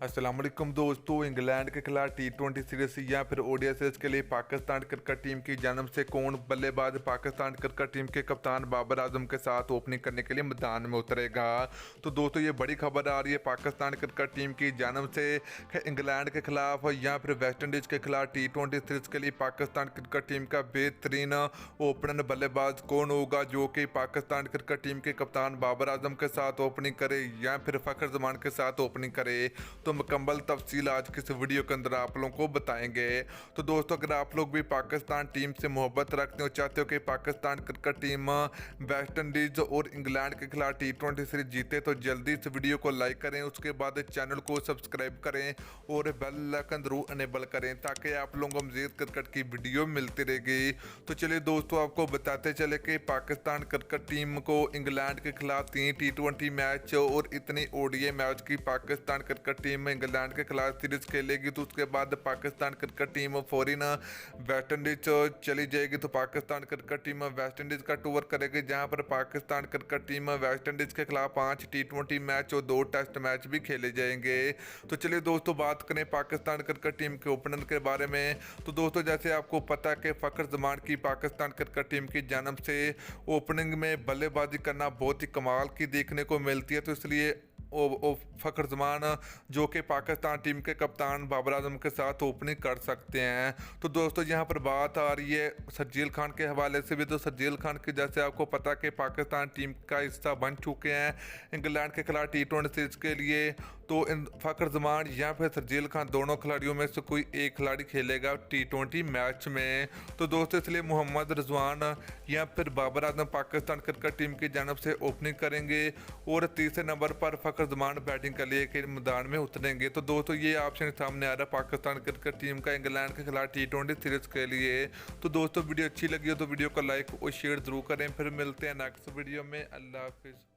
अस्सलाम वालेकुम दोस्तों। इंग्लैंड के खिलाफ टी20 सीरीज या फिर ओडीआई सीरीज के लिए पाकिस्तान क्रिकेट टीम की जानब से कौन बल्लेबाज पाकिस्तान क्रिकेट टीम के कप्तान बाबर आजम के साथ ओपनिंग करने के लिए मैदान में उतरेगा। तो दोस्तों ये बड़ी खबर आ रही है पाकिस्तान क्रिकेट टीम की जानब से इंग्लैंड के खिलाफ या फिर वेस्ट इंडीज़ के खिलाफ टी20 सीरीज के लिए पाकिस्तान क्रिकेट टीम का बेहतरीन ओपनर बल्लेबाज कौन होगा जो कि पाकिस्तान क्रिकेट टीम के कप्तान बाबर आजम के साथ ओपनिंग करे या फिर फ़खर जमान के साथ ओपनिंग करे। तो मुकम्मल तफसील आज की इस वीडियो के अंदर आप लोगों को बताएंगे। तो दोस्तों अगर आप लोग भी पाकिस्तान टीम से मोहब्बत रखते हो, चाहते हो कि Pakistan cricket team West Indies और इंग्लैंड के खिलाफ टी20 सीरीज जीते तो जल्दी इस वीडियो को लाइक करें, उसके बाद चैनल को सब्सक्राइब करें और बेल आइकन जरूर अनेबल करें ताकि आप लोगों को मज़ीद क्रिकेट की वीडियो मिलती रहेगी। तो चलिए दोस्तों आपको बताते चले कि पाकिस्तान क्रिकेट टीम को इंग्लैंड के खिलाफ 3 टी20 मैच और इतनी ओडीआई मैच की पाकिस्तान क्रिकेट टीम में इंग्लैंड के खिलाफ सीरीज खेलेगी। तो उसके बाद पाकिस्तान क्रिकेट टीम फौरन वेस्ट इंडीज चली जाएगी। तो Pakistan cricket team West Indies का टूर करेगी, जहां पर Pakistan cricket team West Indies के खिलाफ 5 टी20 मैच और 2 टेस्ट मैच भी खेले जाएंगे। तो चलिए दोस्तों बात करें पाकिस्तान क्रिकेट टीम के ओपनर के बारे में। तो दोस्तों जैसे आपको पता है कि फ़खर जमान की पाकिस्तान क्रिकेट टीम की जानब से ओपनिंग में बल्लेबाजी करना बहुत ही कमाल की देखने को मिलती है। तो इसलिए फ़खर जमान जो कि पाकिस्तान टीम के कप्तान बाबर आजम के साथ ओपनिंग कर सकते हैं। तो दोस्तों यहाँ पर बात आ रही है शर्जील खान के हवाले से भी। तो शर्जील खान के जैसे आपको पता है कि पाकिस्तान टीम का हिस्सा बन चुके हैं इंग्लैंड के खिलाफ टी20 सीरीज के लिए। तो इन फ़खर जमान या फिर शर्जील खान दोनों खिलाड़ियों में से कोई एक खिलाड़ी खेलेगा टी20 मैच में। तो दोस्तों इसलिए मोहम्मद रिजवान या फिर बाबर आजम पाकिस्तान क्रिकेट टीम की जानब से ओपनिंग करेंगे और तीसरे नंबर पर फ़खर जमान बैटिंग के लिए के मैदान में उतरेंगे। तो दोस्तों ये ऑप्शन सामने आ रहा है पाकिस्तान क्रिकेट टीम का इंग्लैंड के खिलाफ टी20 सीरीज के लिए। तो दोस्तों वीडियो अच्छी लगी हो तो वीडियो को लाइक और शेयर जरूर करें। फिर मिलते हैं नेक्स्ट वीडियो में। अल्लाह हाफिज़।